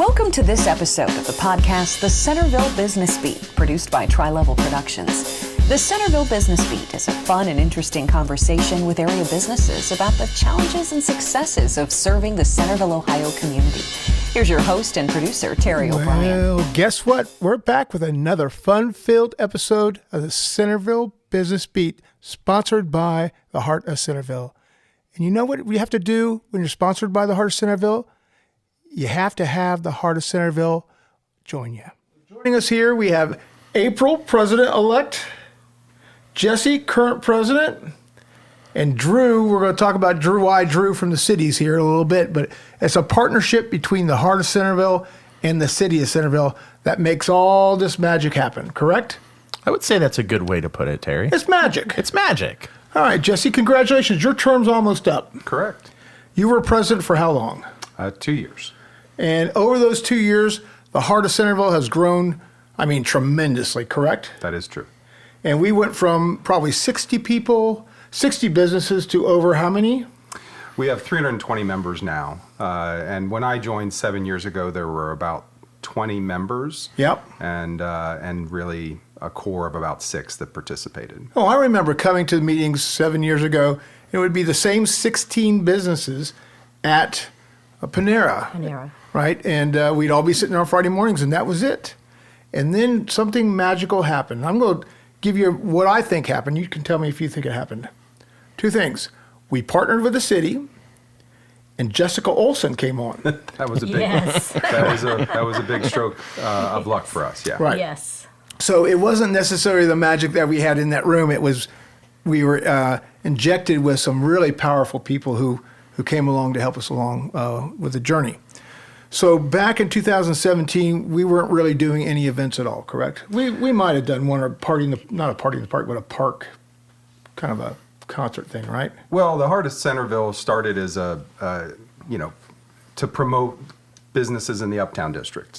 Welcome to this episode of the podcast, The Centerville Business Beat, produced by Tri-Level Productions. The Centerville Business Beat is a fun and interesting conversation with area businesses about the challenges and successes of serving the Centerville, Ohio community. Here's your host and producer, Terry O'Brien. Well, guess what? We're back with another fun-filled episode of the Centerville Business Beat, sponsored by the Heart of Centerville. And you know what we have to do when you're sponsored by the Heart of Centerville? You have to have the Heart of Centerville join you. Joining us here, we have April, President-elect, Jesse, current President, and Drew. We're going to talk about Drew from the cities here a little bit, but it's a partnership between the Heart of Centerville and the City of Centerville that makes all this magic happen, correct? I would say that's a good way to put it, Terry. It's magic. It's magic. All right, Jesse, congratulations. Your term's almost up. Correct. You were president for how long? 2 years. And over those 2 years, the Heart of Centerville has grown, tremendously, correct? That is true. And we went from probably 60 people, 60 businesses to over how many? We have 320 members now. And when I joined 7 years ago, there were about 20 members. Yep. And really a core of about 6 that participated. Oh, I remember coming to the meetings 7 years ago. It would be the same 16 businesses at Panera. Right? And we'd all be sitting there on Friday mornings, and that was it. And then something magical happened. I'm going to give you what I think happened. You can tell me if you think it happened. 2 things. We partnered with the city, and Jessica Olsen came on. That was a big that was a big stroke of luck for us. Yeah. Right. Yes. So it wasn't necessarily the magic that we had in that room. It was we were injected with some really powerful people who came along to help us along with the journey. So back in 2017, we weren't really doing any events at all, correct? We might have done one or not a party in the park, but a park, kind of a concert thing, right? Well, the Heart of Centerville started as to promote businesses in the Uptown District.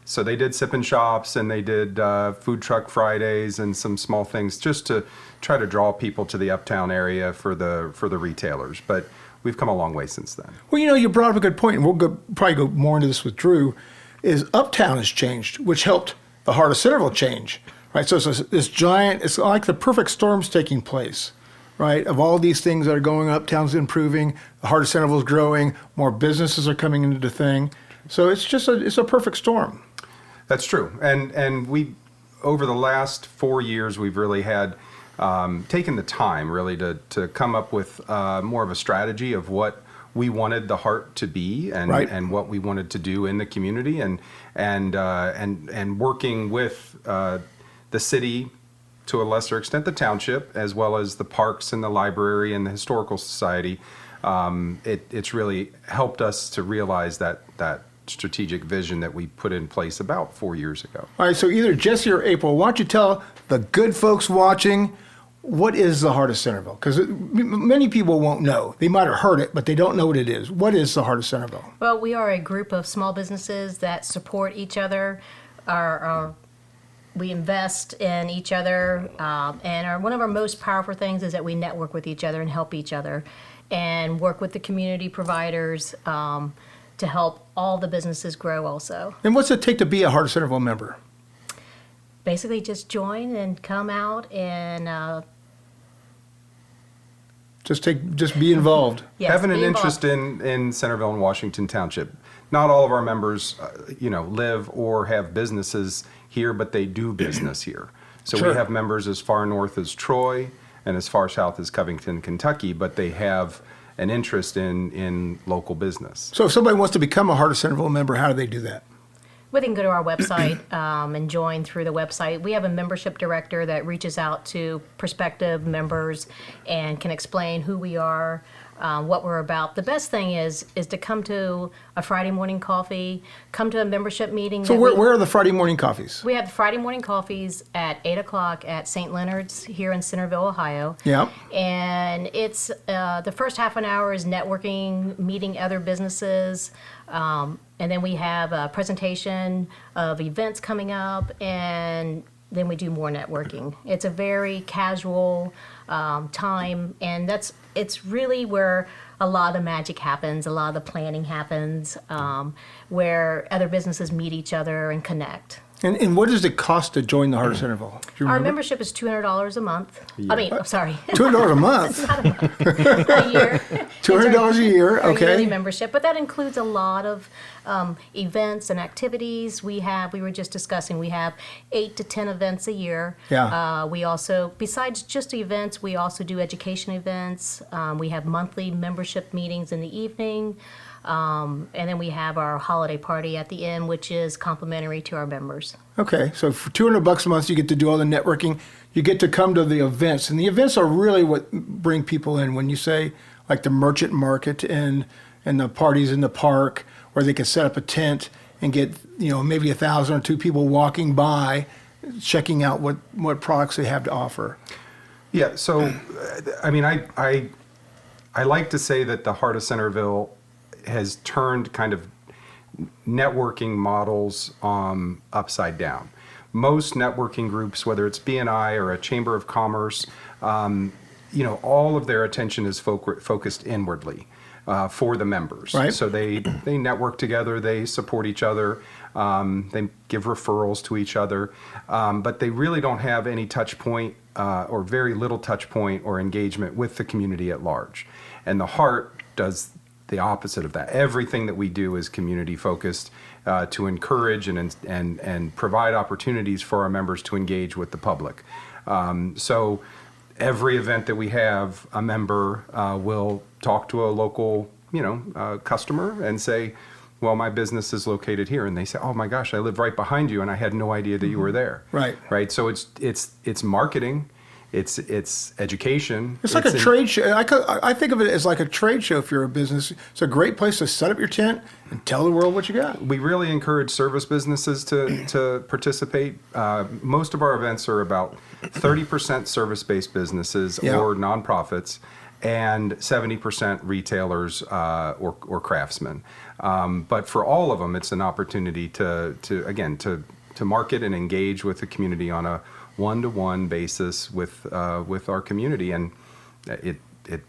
So they did sip and shops, and they did food truck Fridays and some small things just to try to draw people to the Uptown area for the retailers. But we've come a long way since then. Well, you brought up a good point, and we'll probably go more into this with Drew, is Uptown has changed, which helped the Heart of Centerville change, right? So it's this giant, it's like the perfect storm's taking place, right? Of all these things that are going up, Uptown's improving, the Heart of Centerville is growing, more businesses are coming into the thing. So it's just it's a perfect storm. That's true. And we, over the last 4 years, we've really had taken the time really to come up with more of a strategy of what we wanted the Heart to be and what we wanted to do in the community and working with the city, to a lesser extent the Township, as well as the parks and the library and the Historical Society. It's really helped us to realize that strategic vision that we put in place about 4 years ago. All right, so either Jesse or April, why don't you tell the good folks watching, what is the Heart of Centerville? Because many people won't know. They might have heard it, but they don't know what it is. What is the Heart of Centerville? Well, we are a group of small businesses that support each other. We invest in each other, and one of our most powerful things is that we network with each other and help each other and work with the community providers to help all the businesses grow also. And what's it take to be a Heart of Centerville member? Basically just join and come out and just be involved. yes, Having an be interest involved. in Centerville and Washington Township. Not all of our members live or have businesses here, but they do business here. So Sure. we have members as far north as Troy and as far south as Covington, Kentucky, but they have an interest in local business. So if somebody wants to become a Heart of Centerville member, how do they do that? Well, they can go to our website and join through the website. We have a membership director that reaches out to prospective members and can explain who we are, what we're about. The best thing is to come to a Friday morning coffee, come to a membership meeting. So where are the Friday morning coffees? We have the Friday morning coffees at 8 o'clock at St. Leonard's here in Centerville, Ohio. Yeah. And it's the first half an hour is networking, meeting other businesses, and then we have a presentation of events coming up, and then we do more networking. It's a very casual time, and it's really where a lot of the magic happens, a lot of the planning happens, where other businesses meet each other and connect. And what does it cost to join the Heart of Centerville? Do you Our remember? membership is $200 a month. I mean, I'm sorry, $200 a month. a year. $200 a year. Our yearly Okay. membership, but that includes a lot of events and activities. We were just discussing, we have 8 to 10 events a year. Yeah. We also, besides just events, we also do education events. We have monthly membership meetings in the evening. And then we have our holiday party at the end, which is complimentary to our members. Okay. So for $200 a month, you get to do all the networking. You get to come to the events, and the events are really what bring people in. When you say like the merchant market and the parties in the park, where they can set up a tent and get maybe 1,000 or 2 people walking by, checking out what products they have to offer. Yeah. So, I mean, I like to say that the Heart of Centerville has turned kind of networking models upside down. Most networking groups, whether it's BNI or a Chamber of Commerce, all of their attention is focused inwardly for the members. Right. So they network together, they support each other, they give referrals to each other, but they really don't have any touch point or very little touch point or engagement with the community at large. And the Heart does the opposite of that. Everything that we do is community focused to encourage and provide opportunities for our members to engage with the public. So every event that we have, a member will talk to a local, customer and say, well, my business is located here. And they say, oh my gosh, I live right behind you and I had no idea that you were there. Right. Right. So it's marketing. It's education. It's like a trade show. I think of it as like a trade show if you're a business. It's a great place to set up your tent and tell the world what you got. We really encourage service businesses to participate. Most of our events are about 30% service-based businesses or nonprofits, and 70% retailers or craftsmen. But for all of them, it's an opportunity to market and engage with the community on a one-to-one basis with our community, and it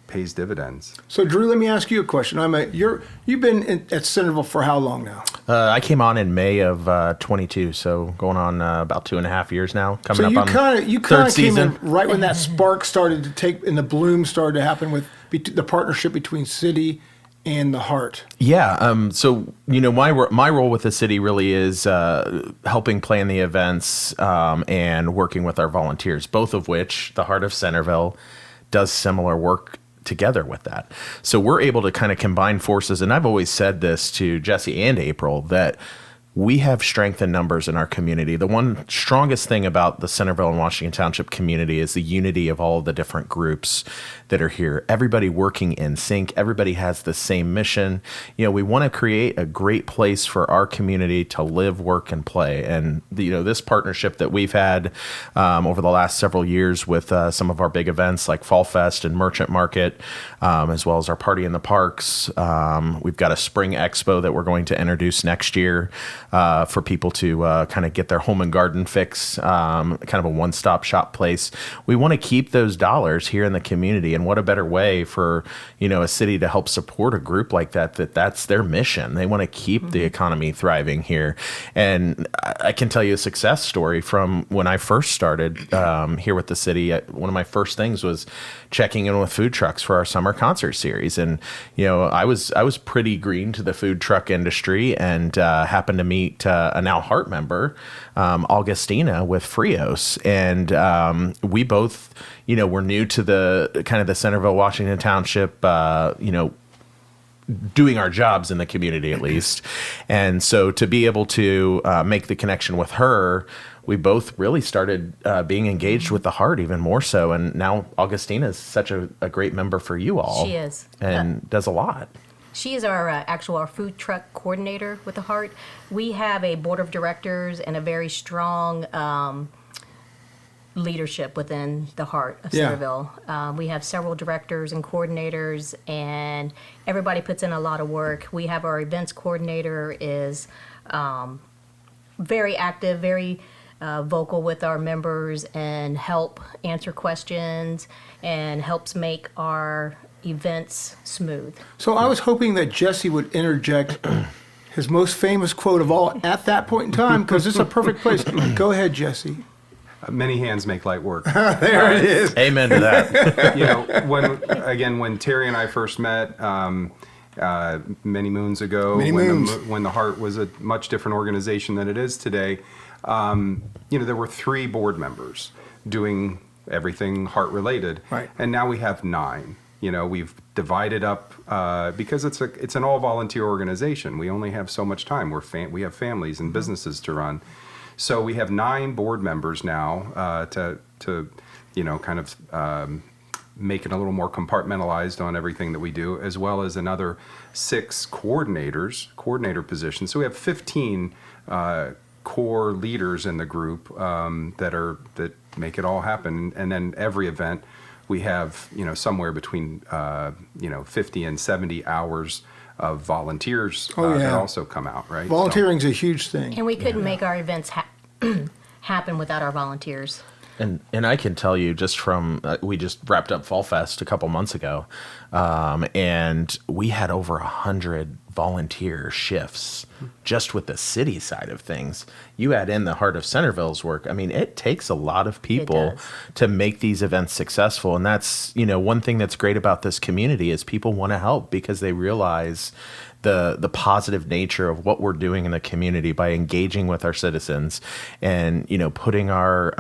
pays dividends. So, Drew, let me ask you a question. You've been at Centerville for how long now? I came on in May of 22, so going on about 2.5 years now. Coming up on you third came season. in right when that spark started to take and the bloom started to happen with the partnership between City and the Heart. Yeah. So, my role with the city really is helping plan the events and working with our volunteers, both of which the Heart of Centerville does similar work together with that. So we're able to kind of combine forces. And I've always said this to Jesse and April, that we have strength in numbers in our community. The one strongest thing about the Centerville and Washington Township community is the unity of all of the different groups that are here. Everybody working in sync. Everybody has the same mission. We want to create a great place for our community to live, work, and play. And this partnership that we've had over the last several years with some of our big events like Fall Fest and Merchant Market, as well as our Party in the Parks. We've got a Spring Expo that we're going to introduce next year. For people to kind of get their home and garden fix, kind of a one-stop shop place. We want to keep those dollars here in the community, and what a better way for a city to help support a group like that's their mission. They want to keep the economy thriving here. And I can tell you a success story from when I first started here with the city. One of my first things was checking in with food trucks for our summer concert series, and I was pretty green to the food truck industry, and happened to meet a now Heart member, Augustina, with Frios, and we both, were new to the kind of the Centerville, Washington Township, doing our jobs in the community at least, and so to be able to make the connection with her, we both really started being engaged with the Heart even more so, and now Augustina is such a great member for you all. She is, and does a lot. She is our food truck coordinator with the Heart. We have a board of directors and a very strong leadership within the Heart of Centerville. We have several directors and coordinators, and everybody puts in a lot of work. We have our events coordinator is very active, very vocal with our members, and help answer questions and helps make our events smooth. So I was hoping that Jesse would interject his most famous quote of all at that point in time, because it's a perfect place. Go ahead, Jesse. Many hands make light work. There it is. Amen to that. You know, when Terry and I first met many moons ago, when the Heart was a much different organization than it is today, you know, there were 3 board members doing everything Heart related, right. And now we have 9. You know, we've divided up because it's an all volunteer organization. We only have so much time. We have families and businesses to run, so we have 9 board members now to you know, kind of make it a little more compartmentalized on everything that we do, as well as another 6 coordinator positions. So we have 15 core leaders in the group that make it all happen, and then every event. We have, you know, somewhere between, you know, 50 and 70 hours of volunteers that also come out, right? Volunteering's a huge thing. And we couldn't make our events happen without our volunteers. And I can tell you just from, we just wrapped up Fall Fest a couple months ago, and we had over 100 volunteer shifts just with the city side of things. You add in the Heart of Centerville's work. I mean, it takes a lot of people to make these events successful. And that's, you know, one thing that's great about this community is people want to help because they realize the positive nature of what we're doing in the community by engaging with our citizens and, you know, putting our,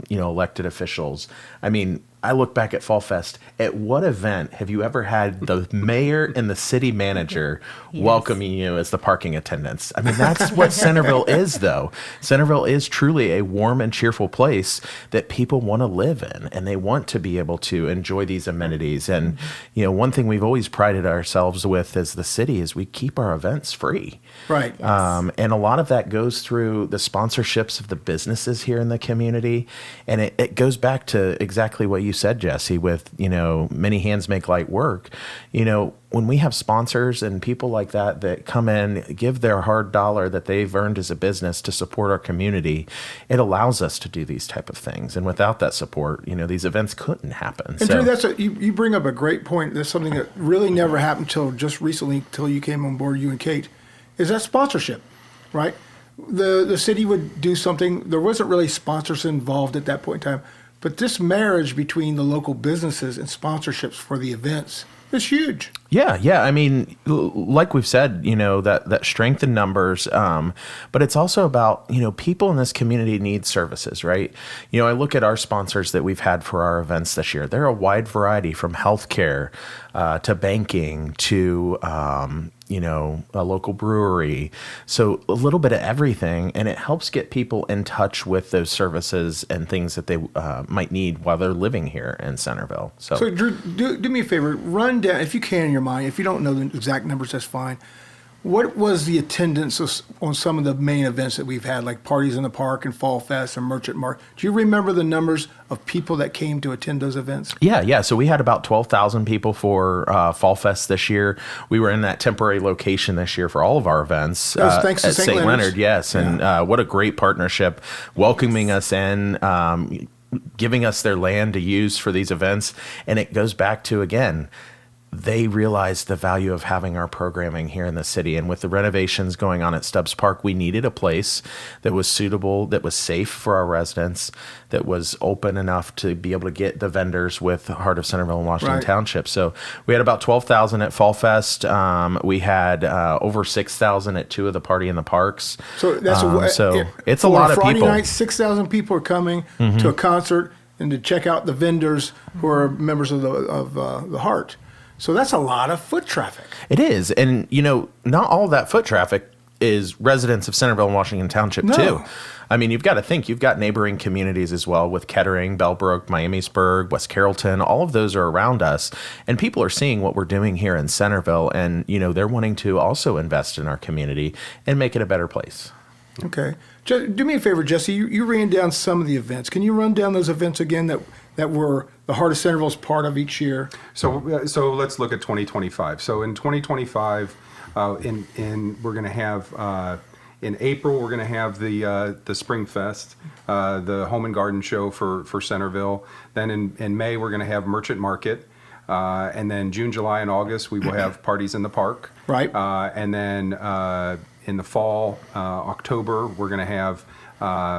you know, elected officials. I mean, I look back at Fall Fest. At what event have you ever had the mayor and the city manager welcoming you as the parking attendants? I mean, that's what Centerville is, though. Centerville is truly a warm and cheerful place that people want to live in, and they want to be able to enjoy these amenities. And, you know, one thing we've always prided ourselves with as the city is we keep our events free. Right. And a lot of that goes through the sponsorships of the businesses here in the community. And it goes back to exactly what you said, Jesse, with, you know, many hands make light work. You know, when we have sponsors and people like that come in, give their hard dollar that they've earned as a business to support our community, it allows us to do these type of things. And without that support, you know, these events couldn't happen. And Drew, you bring up a great point. That's something that really never happened till just recently, till you came on board, you and Kate, is that sponsorship, right? The city would do something. There wasn't really sponsors involved at that point in time. But this marriage between the local businesses and sponsorships for the events is huge. Yeah. I mean, like we've said, you know, that strength in numbers, but it's also about, you know, people in this community need services, right? You know, I look at our sponsors that we've had for our events this year. They're a wide variety from healthcare to banking to, you know, a local brewery. So a little bit of everything, and it helps get people in touch with those services and things that they might need while they're living here in Centerville. So Drew, do me a favor, run down, if you can in your mind, if you don't know the exact numbers, that's fine. What was the attendance on some of the main events that we've had, like Parties in the Park and Fall Fest and Merchant Market? Do you remember the numbers of people that came to attend those events? Yeah. So we had about 12,000 people for Fall Fest this year. We were in that temporary location this year for all of our events. Thanks to St. Leonard, yes. And what a great partnership, welcoming us in, giving us their land to use for these events. And it goes back to, again, they realized the value of having our programming here in the city. And with the renovations going on at Stubbs Park, we needed a place that was suitable, that was safe for our residents, that was open enough to be able to get the vendors with Heart of Centerville and Washington Township. So we had about 12,000 at Fall Fest. We had over 6,000 at 2 of the Party in the Parks. So that's it's a lot of Friday people. night, 6,000 people are coming to a concert and to check out the vendors who are members of the Heart. So that's a lot of foot traffic. It is. And, you know, not all that foot traffic is residents of Centerville and Washington Township, too. I mean, you've got to think, you've got neighboring communities as well with Kettering, Bellbrook, Miamisburg, West Carrollton. All of those are around us. And people are seeing what we're doing here in Centerville. And, you know, they're wanting to also invest in our community and make it a better place. Okay. Do me a favor, Jesse. You ran down some of the events. Can you run down those events again that were the Heart of Centerville's part of each year? So let's look at 2025. So in 2025, we're going to have in April we're going to have the Spring Fest, the Home and Garden Show for Centerville. Then in May we're going to have Merchant Market. And then June, July, and August, we will have parties in the park. Right. And then in the fall, October, we're going to have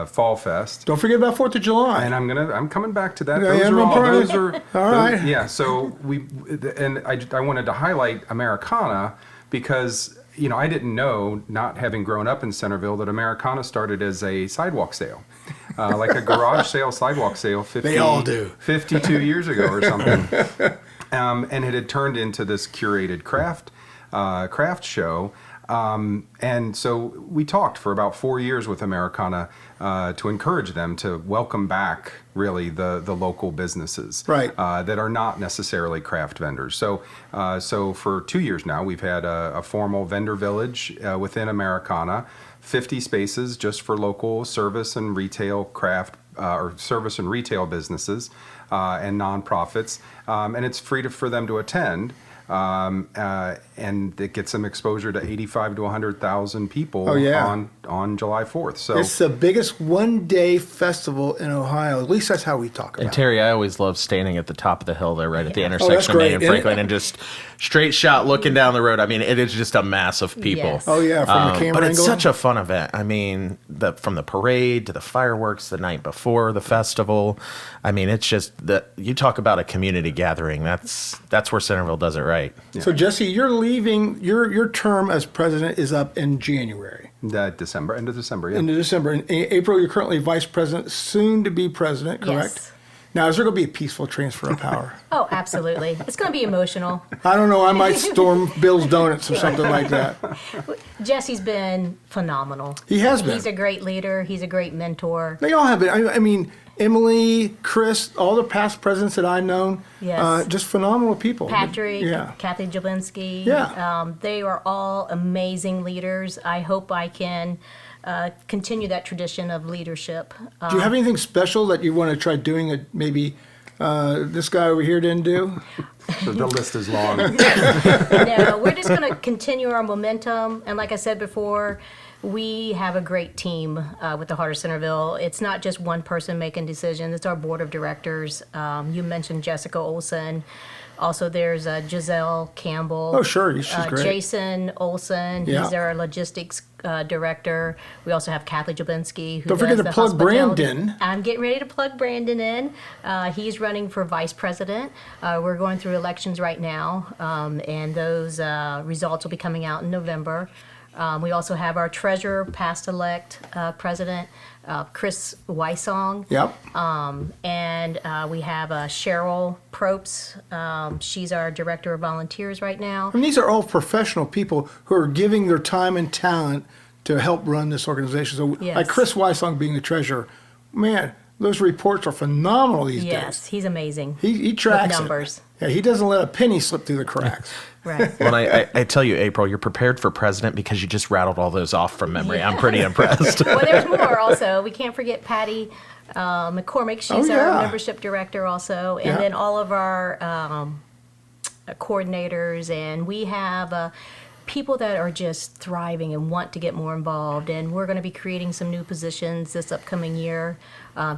Fall Fest. Don't forget about 4th of July. And I'm coming back to that. Yeah, Those yeah, are no all. problem. Those are All right. Yeah. So I wanted to highlight Americana because I didn't know, not having grown up in Centerville, that Americana started as a sidewalk sale, like a garage sale, sidewalk sale. They all do. 52 years ago or something, and it had turned into this curated craft show. And so we talked for about 4 years with Americana to encourage them to welcome back really the local businesses Right. that are not necessarily craft vendors. So for 2 years now, we've had a formal vendor village within Americana, 50 spaces just for local service and retail craft or service and retail businesses and nonprofits, and it's free for them to attend. And it gets them exposure to 85 to 100,000 people on July 4th. So it's the biggest one-day festival in Ohio. At least that's how we talk about And it. Terry, I always love standing at the top of the hill there, right at the that's intersection of great. Main and Franklin, and just straight shot looking down the road. I mean, it is just a mass of people. Yes. Oh, yeah, from the camera But it's angle. such a fun event. I mean, from the parade to the fireworks the night before the festival. I mean, it's just that you talk about a community gathering. That's where Centerville does it right. So, Jesse, you're leaving. Your term as president is up in January. end of December, yeah. Into December. In April, you're currently vice president, soon to be president, correct? Yes. Now, is there going to be a peaceful transfer of power? Oh, absolutely. It's going to be emotional. I don't know. I might storm Bill's Donuts or something like that. Jesse's been phenomenal. He has been. He's a great leader. He's a great mentor. They all have been. I mean, Emily, Chris, all the past presidents that I've known, Yes. just phenomenal people. Patrick, Yeah. Kathy Jablinski. Yeah. They are all amazing leaders. I hope I can continue that tradition of leadership. Do you have anything special that you want to try doing that maybe this guy over here didn't do? The list is long. No, we're just going to continue our momentum. And like I said before, we have a great team with the Heart of Centerville. It's not just one person making decisions. It's our board of directors. You mentioned Jessica Olson. Also, there's Giselle Campbell. Oh, sure. She's great. Jason Olson. Yeah. He's our logistics director. We also have Kathy Jablinski, who Don't forget does to the plug hospitality. Brandon. I'm getting ready to plug Brandon in. He's running for vice president. We're going through elections right now, and those results will be coming out in November. We also have our treasurer, past-elect president, Chris Weissong. Yep. And we have Cheryl Propes. She's our director of volunteers right now. And these are all professional people who are giving their time and talent to help run this organization. So, Yes. like Chris Weissong being the treasurer, man, those reports are phenomenal these Yes, days. he's amazing. He tracks with it. numbers. Yeah, he doesn't let a penny slip through the cracks. Right. Well, I tell you, April, you're prepared for president because you just rattled all those off from memory. I'm pretty impressed. Well, there's more also. We can't forget Patty McCormick. She's yeah. our membership director also. And Yeah. then all of our coordinators. And we have people that are just thriving and want to get more involved. And we're going to be creating some new positions this upcoming year.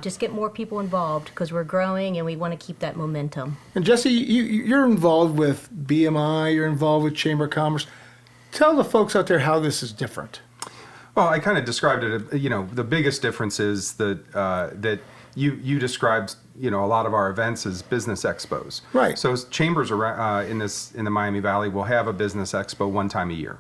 Just get more people involved because we're growing and we want to keep that momentum. And Jesse, you're involved with BMI, you're involved with Chamber of Commerce. Tell the folks out there how this is different. Well, I kind of described it. The biggest difference is that you described a lot of our events as business expos. Right. So chambers around in the Miami Valley will have a business expo one time a year,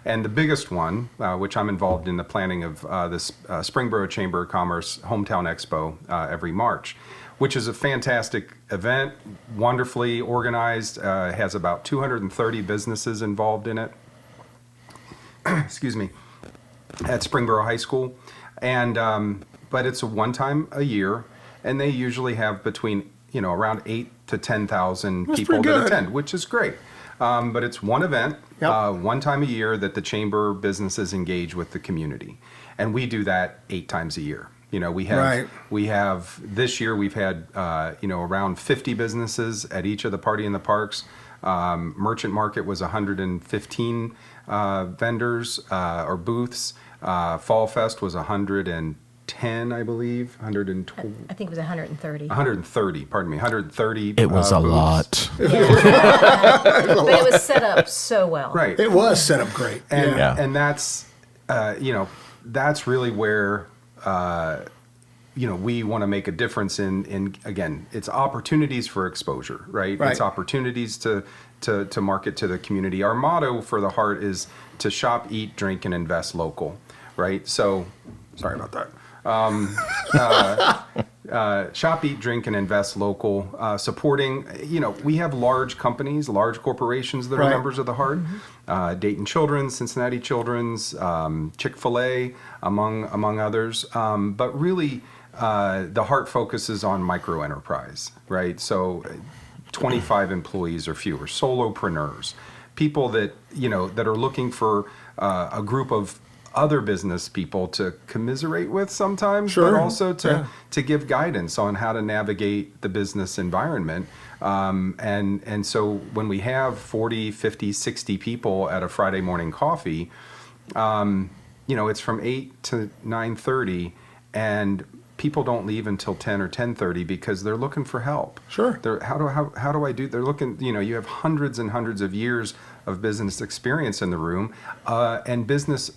and the biggest one, which I'm involved in the planning of this Springboro Chamber of Commerce Hometown Expo every March, which is a fantastic event, wonderfully organized, has about 230 businesses involved in it. Excuse me. At Springboro High School, and but it's a one time a year, and they usually have between around 8,000 to 10,000 That's people pretty that good. attend, which is great. But it's one event, Yep. one time a year that the chamber businesses engage with the community, and we do that 8 times a year. Right. We have this year we've had around 50 businesses at each of the Party in the Parks. Merchant Market was 115 vendors or booths. Fall Fest was 110 110, I believe, 120. I think it was 130. 130, pardon me, 130. It was a booths. lot. But it was set up so well. Right. It was set up great. And, Yeah. and that's, that's really where, we want to make a difference in, again, it's opportunities for exposure, right? Right. It's opportunities to market to the community. Our motto for the Heart is to shop, eat, drink, and invest local, right? So, sorry about that. Shop, eat, drink, and invest local. Supporting, we have large companies, large corporations that are Right. members of the Heart. Dayton Children's, Cincinnati Children's, Chick-fil-A, among others. But really, the Heart focuses on micro enterprise, right? So 25 employees or fewer, solopreneurs, people that, that are looking for a group of other business people to commiserate with sometimes, Sure. but also to give guidance on how to navigate the business environment. And so when we have 40, 50, 60 people at a Friday morning coffee, it's from 8 to 9:30, and people don't leave until 10 or 10:30 because they're looking for help. Sure. How do I do? They're looking. You have hundreds and hundreds of years of business experience in the room, and business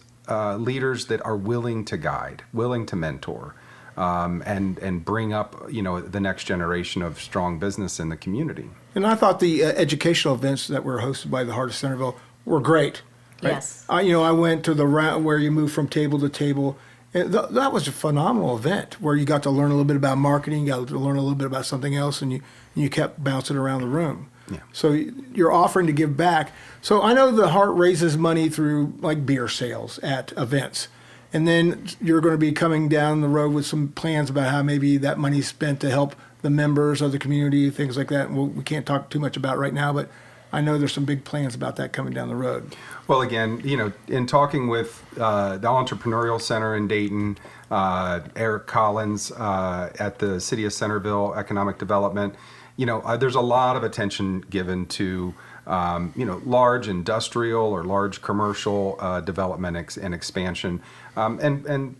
leaders that are willing to guide, willing to mentor, and bring up the next generation of strong business in the community. And I thought the educational events that were hosted by the Heart of Centerville were great. Right? Yes. I went to the round where you move from table to table. And that was a phenomenal event where you got to learn a little bit about marketing, you got to learn a little bit about something else, and you kept bouncing around the room. Yeah. So you're offering to give back. So I know the Heart raises money through like beer sales at events. And then you're going to be coming down the road with some plans about how maybe that money's spent to help the members of the community, things like that. We can't talk too much about right now, but I know there's some big plans about that coming down the road. Well, again, in talking with the Entrepreneurial Center in Dayton, Eric Collins at the City of Centerville Economic Development, there's a lot of attention given to, large industrial or large commercial development and expansion, and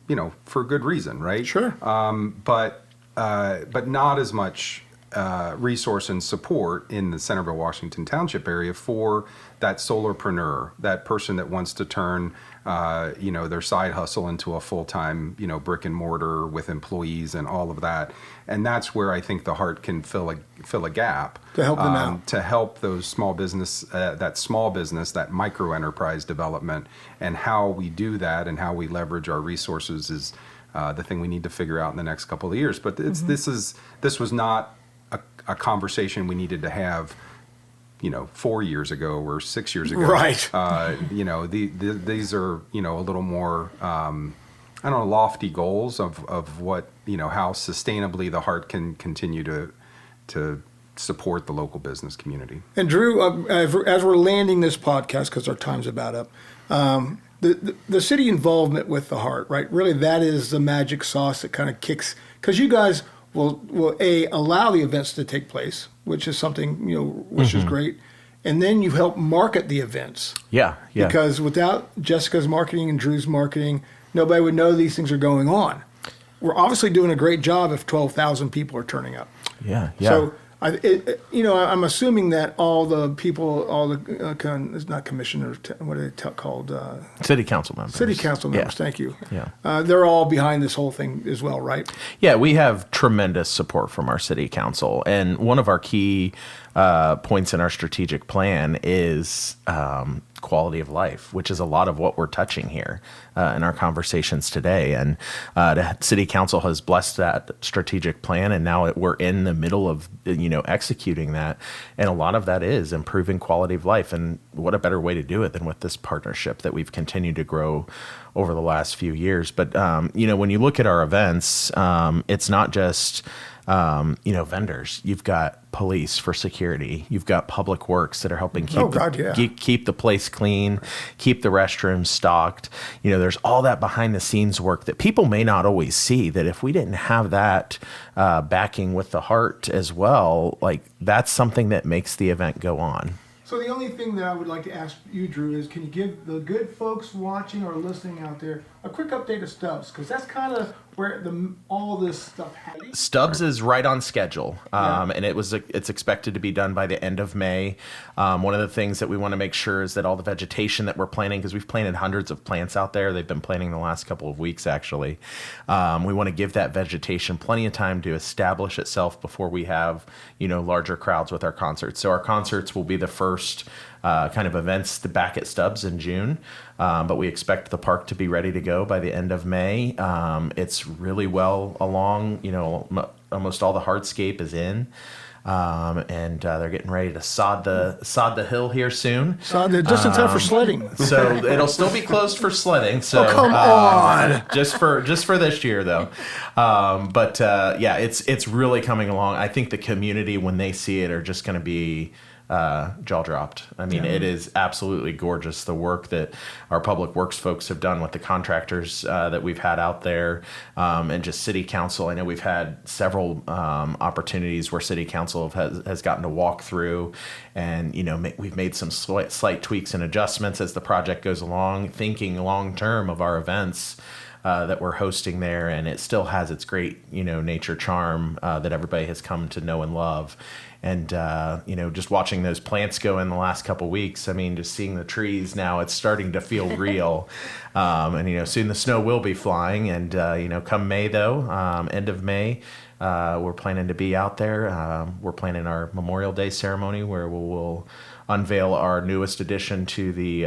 for good reason, right? Sure. But not as much resource and support in the Centerville, Washington Township area for that solopreneur, that person that wants to turn, their side hustle into a full-time, brick and mortar with employees and all of that. And that's where I think the Heart can fill a gap To help them out. to help those small business, that micro enterprise development, and how we do that and how we leverage our resources is the thing we need to figure out in the next couple of years. But this was not a conversation we needed to have, 4 years ago or 6 years ago. Right. These are, a little more, lofty goals of what, how sustainably the Heart can continue to support the local business community. And Drew, as we're landing this podcast, because our time's about up, the city involvement with the Heart, right? Really, that is the magic sauce that kind of kicks, because you guys will allow the events to take place, which is something, which is great. And then you help market the events. Yeah. Because without Jessica's marketing and Drew's marketing, nobody would know these things are going on. We're obviously doing a great job if 12,000 people are turning up. Yeah. So, I'm assuming that all the people, it's not commissioners, what are they called? City council members. City council members, Yeah. thank you. Yeah. They're all behind this whole thing as well, right? Yeah, we have tremendous support from our city council. And one of our key points in our strategic plan is quality of life, which is a lot of what we're touching here in our conversations today. And the city council has blessed that strategic plan, and now we're in the middle of executing that. And a lot of that is improving quality of life. And what a better way to do it than with this partnership that we've continued to grow over the last few years. But when you look at our events, it's not just vendors. You've got police for security. You've got public works that are helping keep the place clean, keep the restrooms stocked. There's all that behind the scenes work that people may not always see, that if we didn't have that backing with the Heart as well, like that's something that makes the event go on. So the only thing that I would like to ask you, Drew, is can you give the good folks watching or listening out there a quick update of Stubbs? Because that's kind of where all this stuff happens. Stubbs is right on schedule, and it's expected to be done by the end of May. One of the things that we want to make sure is that all the vegetation that we're planting, because we've planted hundreds of plants out there, they've been planting the last couple of weeks actually. We want to give that vegetation plenty of time to establish itself before we have larger crowds with our concerts. So our concerts will be the first kind of events back at Stubbs in June, but we expect the park to be ready to go by the end of May. It's really well along, almost all the hardscape is in, and they're getting ready to sod the hill here soon. Just in time for sledding. So it'll still be closed for sledding. So come on, just for this year though. But it's really coming along. I think the community, when they see it, are just going to be jaw dropped. I mean, It is absolutely gorgeous, the work that our public works folks have done with the contractors that we've had out there, and just city council. I know we've had several opportunities where city council has gotten to walk through, and we've made some slight tweaks and adjustments as the project goes along, thinking long term of our events that we're hosting there, and it still has its great nature charm that everybody has come to know and love. And just watching those plants go in the last couple weeks, I mean, just seeing the trees now, it's starting to feel real. And soon the snow will be flying, and come May though, end of May, we're planning to be out there. We're planning our Memorial Day ceremony where we'll unveil our newest addition to the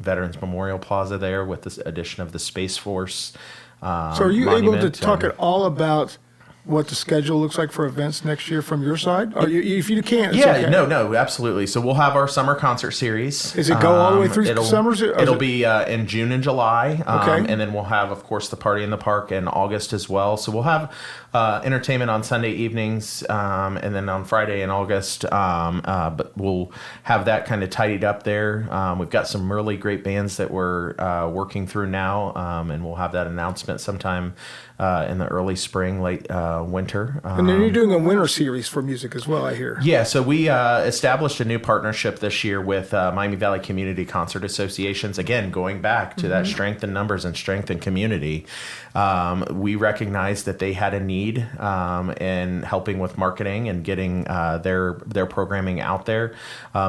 Veterans Memorial Plaza there with this addition of the Space Force. So are you able to talk at all about what the schedule looks like for events next year from your side? Or if you can't, it's okay. No, absolutely. So we'll have our summer concert series. Does it go all the way through summers? It'll be in June and July. Okay. And then we'll have, of course, the Party in the Park in August as well. So we'll have entertainment on Sunday evenings, and then on Friday in August. But we'll have that kind of tidied up there. We've got some really great bands that we're working through now, and we'll have that announcement sometime in the early spring, late winter. And then you're doing a winter series for music as well, I hear. Yeah, so we established a new partnership this year with Miami Valley Community Concert Associations. Again, going back to that strength in numbers and strength in community. We recognized that they had a need in helping with marketing and getting their programming out there.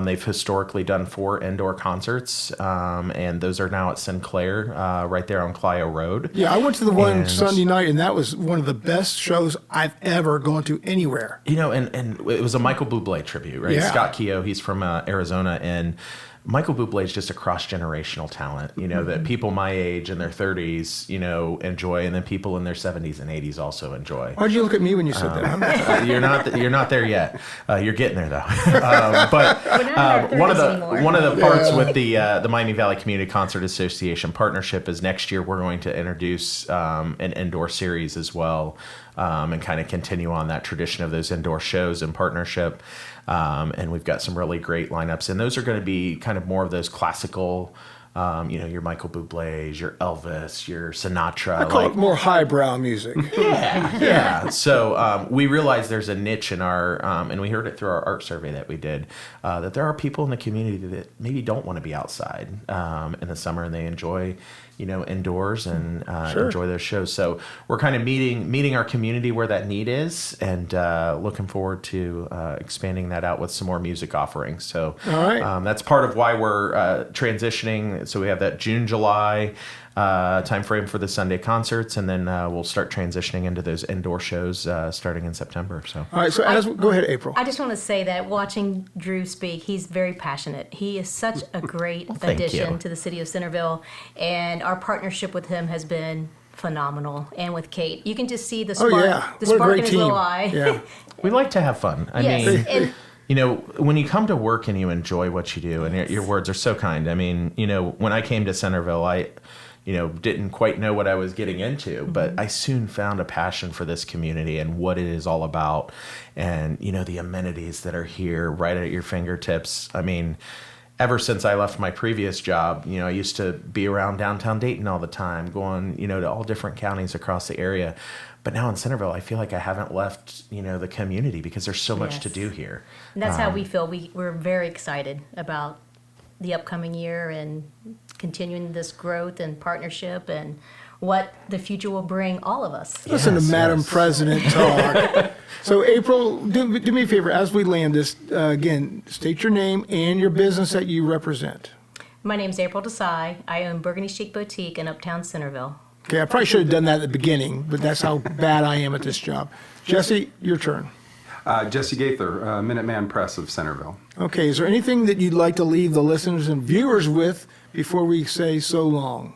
They've historically done 4 indoor concerts, and those are now at Sinclair, right there on Clio Road. Yeah, I went to the one Sunday night, and that was one of the best shows I've ever gone to anywhere. And it was a Michael Bublé tribute, right? Yeah. Scott Keogh, he's from Arizona, and Michael Bublé is just a cross-generational talent, that people my age in their 30s, enjoy, and then people in their 70s and 80s also enjoy. Why'd you look at me when you said that? You're not there yet. You're getting there though. But one of the parts with the Miami Valley Community Concert Association partnership is next year we're going to introduce an indoor series as well, and kind of continue on that tradition of those indoor shows in partnership. And we've got some really great lineups, and those are going to be kind of more of those classical, your Michael Bublé's, your Elvis, your Sinatra. I call it more highbrow music. Yeah. So we realize there's a niche in our, and we heard it through our art survey that we did, that there are people in the community that maybe don't want to be outside in the summer, and they enjoy indoors and enjoy those shows. So we're kind of meeting our community where that need is, and looking forward to expanding that out with some more music offerings. So all right. That's part of why we're transitioning. So we have that June, July time frame for the Sunday concerts, and then we'll start transitioning into those indoor shows starting in September. So all right. So go ahead, April. I just want to say that watching Drew speak, he's very passionate. He is such a great addition to the City of Centerville, and our partnership with him has been phenomenal. And with Kate, you can just see the spark, the spark in his little eye. Yeah. We like to have fun. I mean, when you come to work and you enjoy what you do, and your words are so kind. I mean, when I came to Centerville, I didn't quite know what I was getting into, but I soon found a passion for this community and what it is all about. And, the amenities that are here right at your fingertips. I mean, ever since I left my previous job, I used to be around downtown Dayton all the time, going, to all different counties across the area. But now in Centerville, I feel like I haven't left, the community because there's so much to do here. And that's how we feel. We're very excited about the upcoming year and continuing this growth and partnership and what the future will bring all of us. Listen to Madam President talk. So April, do me a favor, as we land this, again, state your name and your business that you represent. My name's April Desai. I own Burgundy Chic Boutique in Uptown Centerville. Okay, I probably should have done that at the beginning, but that's how bad I am at this job. Jesse, your turn. Jesse Gaither, Minuteman Press of Centerville. Okay, is there anything that you'd like to leave the listeners and viewers with before we say so long?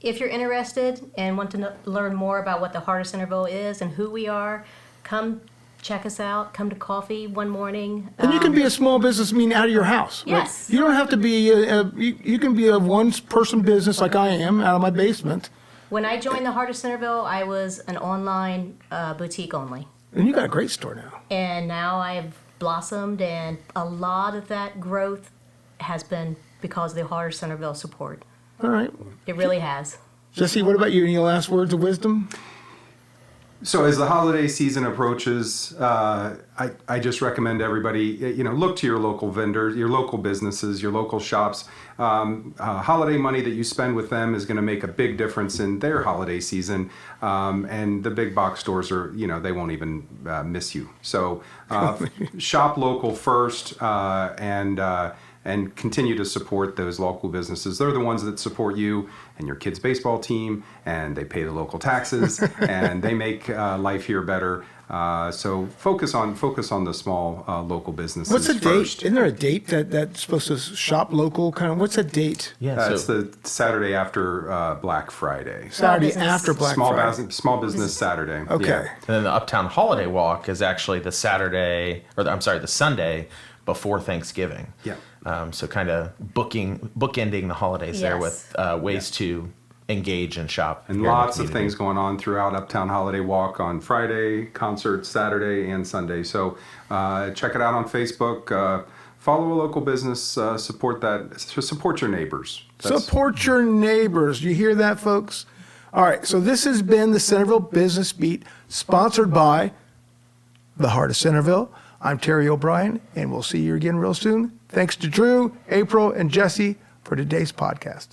If you're interested and want to learn more about what the Heart of Centerville is and who we are, come check us out. Come to coffee one morning. And you can be a small business, out of your house. Yes. Right? You don't have to be, you can be a one-person business like I am, out of my basement. When I joined the Heart of Centerville, I was an online boutique only. And you got a great store now. And now I've blossomed, and a lot of that growth has been because of the Heart of Centerville support. All right. It really has. Jesse, what about you? Any last words of wisdom? So as the holiday season approaches, I just recommend everybody, look to your local vendors, your local businesses, your local shops. Holiday money that you spend with them is going to make a big difference in their holiday season. And the big box stores are, they won't even miss you. So shop local first and continue to support those local businesses. They're the ones that support you and your kids' baseball team, and they pay the local taxes, and they make life here better. So focus on the small local businesses. What's the first. date? Isn't there a date that's supposed to shop local? What's the date? Yeah, It's the Saturday after Black Friday. Saturday business. after Black Friday. Small business Saturday. Okay. Yeah. And then the Uptown Holiday Walk is actually the the Sunday before Thanksgiving. Yeah. So kind of bookending the holidays there Yes. with ways to engage and shop. And here in the lots of community. things going on throughout Uptown Holiday Walk on Friday, concerts Saturday and Sunday. So check it out on Facebook. Follow a local business. Support that. Support your neighbors. Support your neighbors. You hear that, folks? All right, so this has been the Centerville Business Beat, sponsored by the Heart of Centerville. I'm Terry O'Brien, and we'll see you again real soon. Thanks to Drew, April, and Jesse for today's podcast.